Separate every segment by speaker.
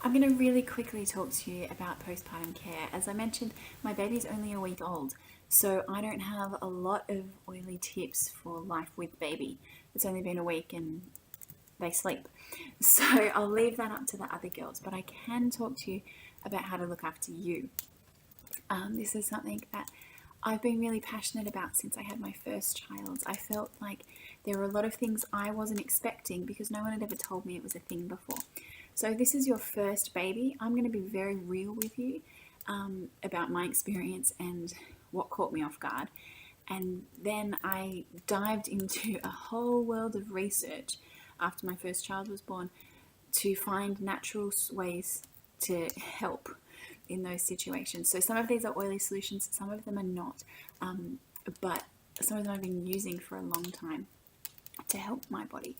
Speaker 1: I'm going to really quickly talk to you about postpartum care. As I mentioned, my baby's only a week old, so I don't have a lot of oily tips for life with baby. It's only been a week and they sleep. So I'll leave that up to the other girls, but I can talk to you about how to look after you. This is something that I've been really passionate about since I had my first child. I felt like there were a lot of things I wasn't expecting because no one had ever told me it was a thing before. So, this is your first baby. I'm going to be very real with you about my experience and what caught me off guard. And then I dived into a whole world of research after my first child was born to find natural ways to help in those situations. So some of these are oily solutions, some of them are not, but some of them I've been using for a long time to help my body.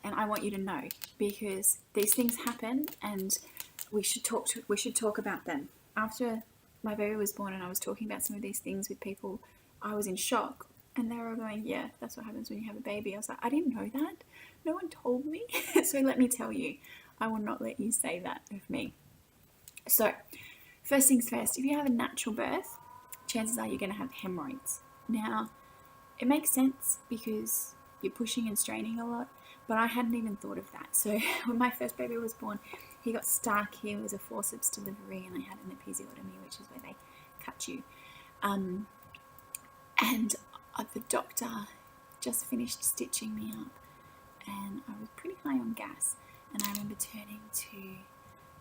Speaker 1: And I want you to know because these things happen, and we should talk about them. After my baby was born, and I was talking about some of these things with people, I was in shock, and they were going, "Yeah, that's what happens when you have a baby." I was like, "I didn't know that. No one told me." So let me tell you, I will not let you say that of me. So, first things first, if you have a natural birth, chances are you're going to have hemorrhoids. Now, it makes sense because you're pushing and straining a lot, but I hadn't even thought of that. So when my first baby was born, he got stuck. He was a forceps delivery, and I had an episiotomy, which is where they cut you. And the doctor just finished stitching me up, and I was pretty high on gas. And I remember turning to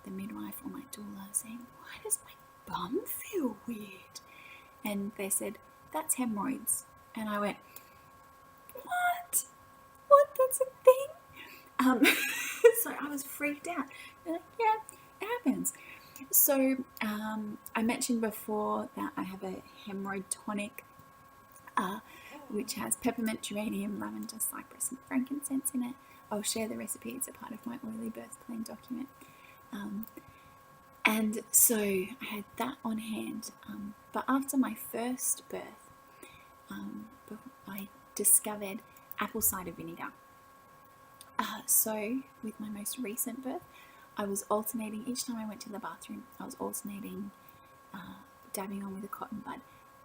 Speaker 1: the midwife or my doula saying, "Why does my bum feel weird?" And they said, "That's hemorrhoids." And I went, "What? What? That's a thing?" So I was freaked out. They're like, "Yeah, it happens." So I mentioned before that I have a hemorrhoid tonic, which has peppermint, geranium, lavender, cypress, and frankincense in it. I'll share the recipe. It's a part of my oily birth plan document. And so I had that on hand. But after my first birth, I discovered apple cider vinegar. So with my most recent birth, I was alternating, each time I went to the bathroom, I was alternating, dabbing on with a cotton bud,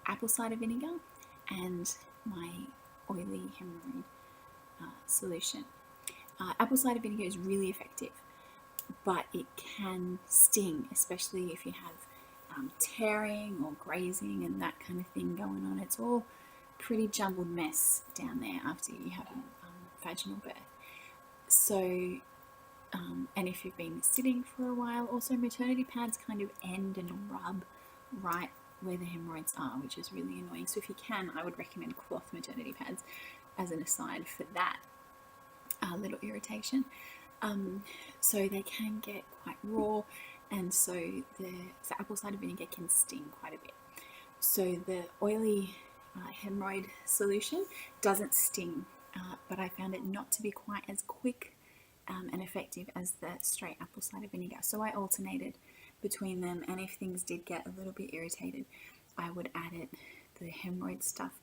Speaker 1: apple cider vinegar and my oily hemorrhoid solution. Apple cider vinegar is really effective, but it can sting, especially if you have tearing or grazing and that kind of thing going on. It's all pretty jumbled mess down there after you have a vaginal birth. So, and if you've been sitting for a while, also maternity pads kind of end and rub right where the hemorrhoids are, which is really annoying. So if you can, I would recommend cloth maternity pads as an aside for that little irritation. So they can get quite raw, and so the apple cider vinegar can sting quite a bit. So the oily hemorrhoid solution doesn't sting, but I found it not to be quite as quick and effective as the straight apple cider vinegar. So I alternated between them, and if things did get a little bit irritated, I would add the hemorrhoid stuff,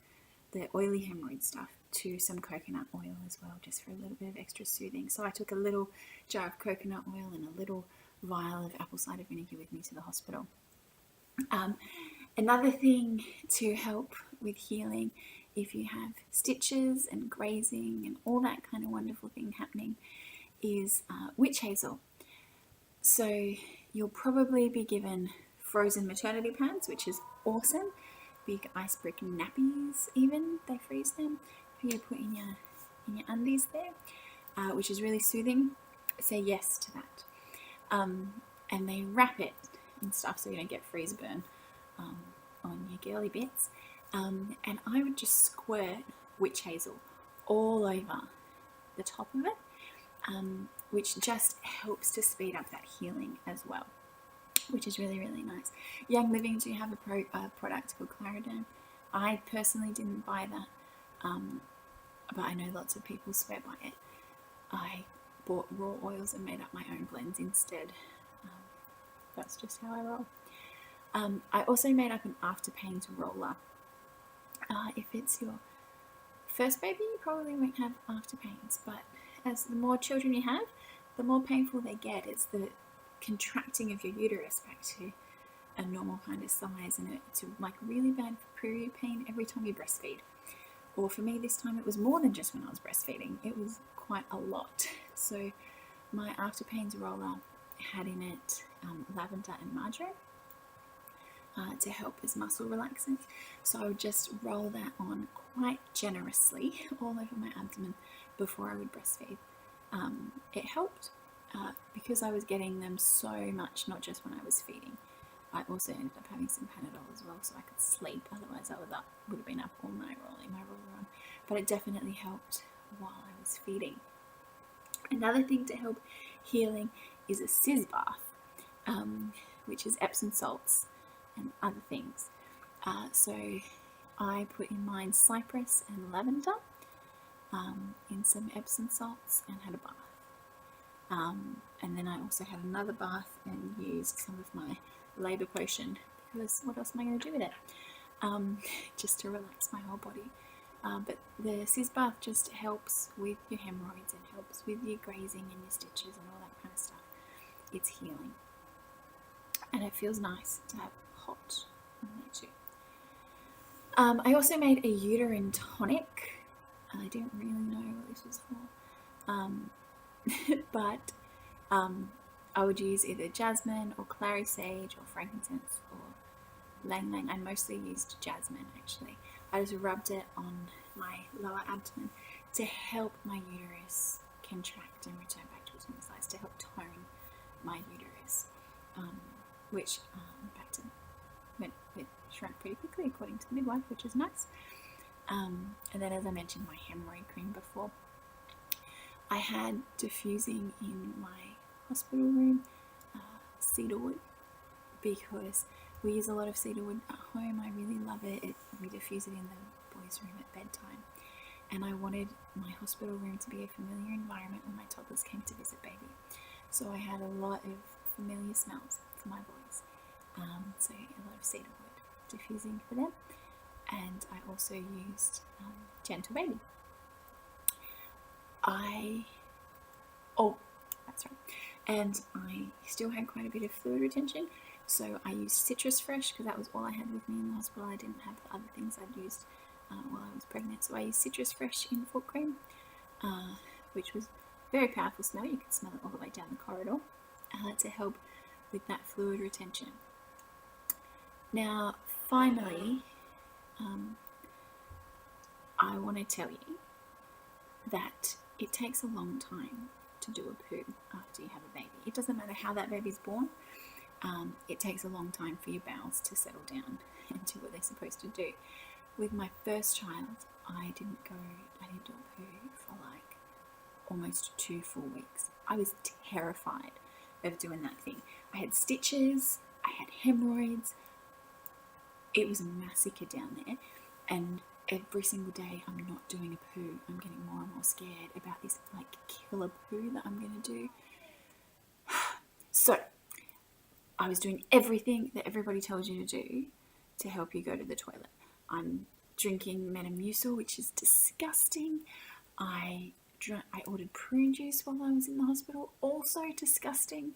Speaker 1: the oily hemorrhoid stuff, to some coconut oil as well, just for a little bit of extra soothing. So I took a little jar of coconut oil and a little vial of apple cider vinegar with me to the hospital. Another thing to help with healing, if you have stitches and grazing and all that kind of wonderful thing happening, is witch hazel. So you'll probably be given frozen maternity pads, which is awesome. Big ice brick nappies, even they freeze them for you to put in your undies there, which is really soothing. Say yes to that. And they wrap it and stuff so you don't get freeze burn on your girly bits. And I would just squirt witch hazel all over the top of it, which just helps to speed up that healing as well, which is really, really nice. Young Living do have a product called Clariderm. I personally didn't buy that, but I know lots of people swear by it. I bought raw oils and made up my own blends instead. That's just how I roll. I also made up an after pains roller. If it's your first baby, you probably won't have after pains, but as the more children you have, the more painful they get. It's the contracting of your uterus back to a normal kind of size, and it's like really bad period pain every time you breastfeed. Or for me this time it was more than just when I was breastfeeding, it was quite a lot. So my After Pains roller had in it lavender and marjoram to help as muscle relaxants. So I would just roll that on quite generously all over my abdomen before I would breastfeed. It helped because I was getting them so much, not just when I was feeding. I also ended up having some Panadol as well so I could sleep, otherwise I would have been up all night rolling my roller on. But it definitely helped while I was feeding. Another thing to help healing is a Sizz bath, which is Epsom salts and other things. So I put in mine cypress and lavender in some Epsom salts and had a bath. And then I also had another bath and used some of my labour potion, because what else am I going to do with it? Just to relax my whole body. But the Sizz bath just helps with your hemorrhoids and helps with your grazing and your stitches and all that kind of stuff. It's healing. And it feels nice to have hot on there too. I also made a uterine tonic. I didn't really know what this was for. But I would use either jasmine or clary sage or frankincense or lang lang. I mostly used jasmine actually. I just rubbed it on my lower abdomen to help my uterus contract and return back to its normal size, to help tone my uterus, which it shrunk pretty quickly according to the midwife, which is nice. And then, as I mentioned, my hemorrhoid cream before. I had diffusing in my hospital room, cedarwood, because we use a lot of cedarwood at home. I really love it. We diffuse it in the boys' room at bedtime. And I wanted my hospital room to be a familiar environment when my toddlers came to visit baby. So I had a lot of familiar smells for my boys. So a lot of cedarwood diffusing for them. And I also used Gentle Baby. That's right. And I still had quite a bit of fluid retention, so I used Citrus Fresh because that was all I had with me in the hospital. I didn't have the other things I'd used while I was pregnant, so I used Citrus Fresh in foot cream, which was very powerful smell. You could smell it all the way down the corridor to help with that fluid retention. Now, finally, I want to tell you that it takes a long time to do a poo after you have a baby. It doesn't matter how that baby's born. It takes a long time for your bowels to settle down and do what they're supposed to do. With my first child, I didn't do a poo for like almost 2 full weeks. I was terrified of doing that thing. I had stitches, I had hemorrhoids. It was a massacre down there, and every single day I'm not doing a poo. I'm getting more and more scared about this like killer poo that I'm going to do. So I was doing everything that everybody tells you to do to help you go to the toilet. I'm drinking Metamucil, which is disgusting. I ordered prune juice while I was in the hospital, also disgusting.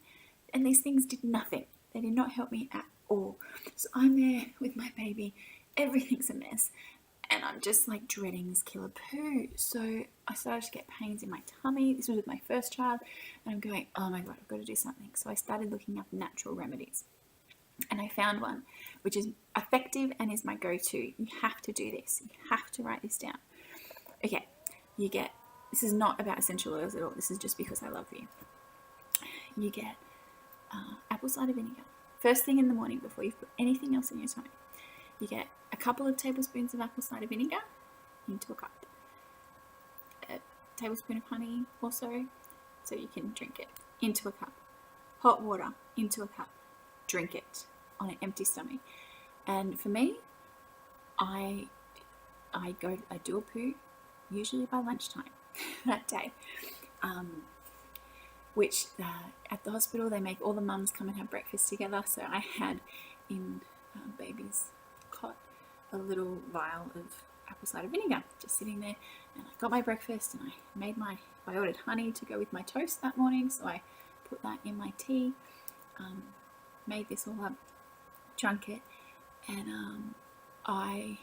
Speaker 1: And these things did nothing. They did not help me at all. So I'm there with my baby. Everything's a mess. And I'm just like dreading this killer poo. So I started to get pains in my tummy. This was with my first child. And I'm going, oh my God, I've got to do something. So I started looking up natural remedies. And I found one which is effective and is my go-to. You have to do this. You have to write this down. Okay, this is not about essential oils at all. This is just because I love you. You get apple cider vinegar. First thing in the morning before you put anything else in your tummy. You get a couple of tablespoons of apple cider vinegar into a cup. A tablespoon of honey also, so you can drink it, into a cup. Hot water into a cup. Drink it on an empty stomach. And for me, I do a poo usually by lunchtime that day. Which at the hospital they make all the mums come and have breakfast together. So I had in baby's cot a little vial of apple cider vinegar just sitting there, and I got my breakfast and I ordered honey to go with my toast that morning, so I put that in my tea, made this all up, drunk it, and I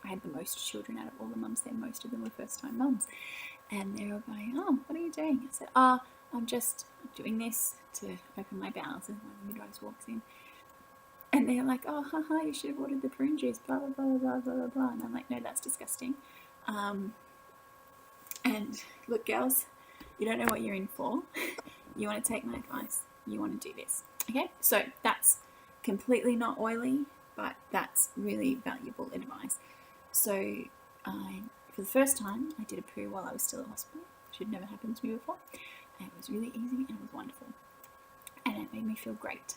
Speaker 1: had the most children out of all the mums there. Most of them were first time mums, and they're all going, "Oh, what are you doing?" I said, I'm just doing this to open my bowels." And one of the midwives walks in, and they're like, "Oh, haha, you should have ordered the prune juice, blah blah blah blah blah blah blah." And I'm like, "No, that's disgusting." And look, girls, you don't know what you're in for. You want to take my advice. You want to do this. Okay, so that's completely not oily, but that's really valuable advice. So for the first time, I did a poo while I was still at hospital, which had never happened to me before. And it was really easy and it was wonderful. And it made me feel great.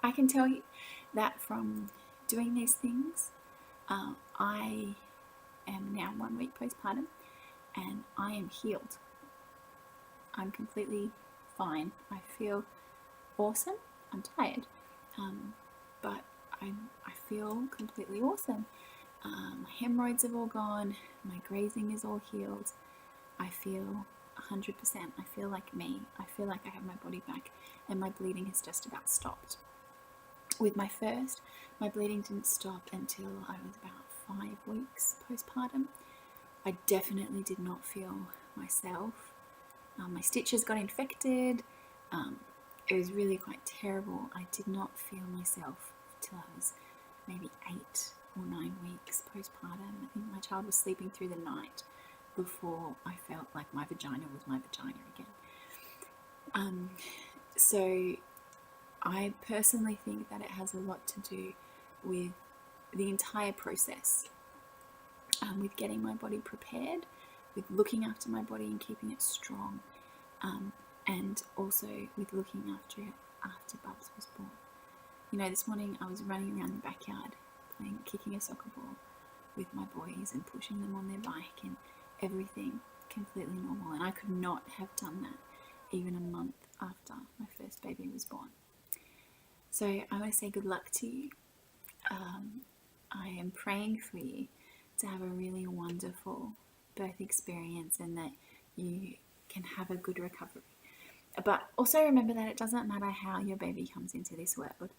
Speaker 1: I can tell you that from doing these things, I am now 1 week postpartum and I am healed. I'm completely fine. I feel awesome. I'm tired, but I feel completely awesome. My hemorrhoids have all gone. My grazing is all healed. I feel 100%. I feel like me. I feel like I have my body back, and my bleeding has just about stopped. With my first, my bleeding didn't stop until I was about 5 weeks postpartum. I definitely did not feel myself. My stitches got infected. It was really quite terrible. I did not feel myself till I was maybe 8 or 9 weeks postpartum. I think my child was sleeping through the night before I felt like my vagina was my vagina again. So I personally think that it has a lot to do with the entire process, with getting my body prepared, with looking after my body and keeping it strong, and also with looking after it after Bubs was born. You know, this morning I was running around the backyard kicking a soccer ball with my boys and pushing them on their bike and everything completely normal, and I could not have done that even a month after my first baby was born. So I want to say good luck to you. I am praying for you to have a really wonderful birth experience and that you can have a good recovery. But also remember that it doesn't matter how your baby comes into this world,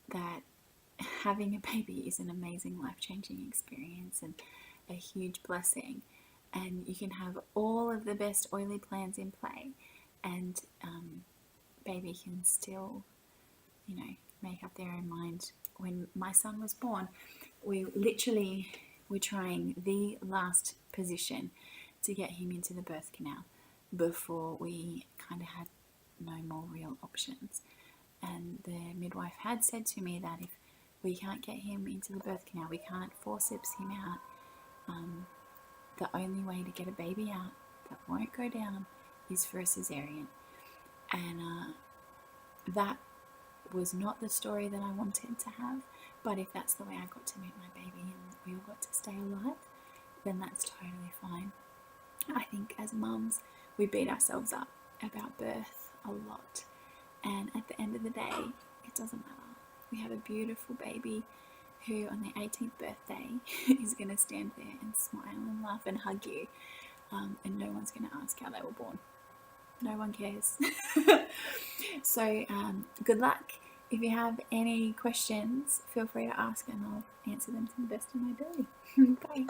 Speaker 1: that having a baby is an amazing life-changing experience and a huge blessing, and you can have all of the best oily plans in play and baby can still, make up their own mind. When my son was born, we literally were trying the last position to get him into the birth canal before we kind of had no more real options. And the midwife had said to me that if we can't get him into the birth canal, we can't forceps him out, the only way to get a baby out that won't go down is for a cesarean. And that was not the story that I wanted to have, but if that's the way I got to meet my baby and we all got to stay alive, then that's totally fine. I think as mums, we beat ourselves up about birth a lot, and at the end of the day, it doesn't matter. We have a beautiful baby who on their 18th birthday is going to stand there and smile and laugh and hug you, and no one's going to ask how they were born. No one cares. So good luck. If you have any questions, feel free to ask and I'll answer them to the best of my ability. Bye.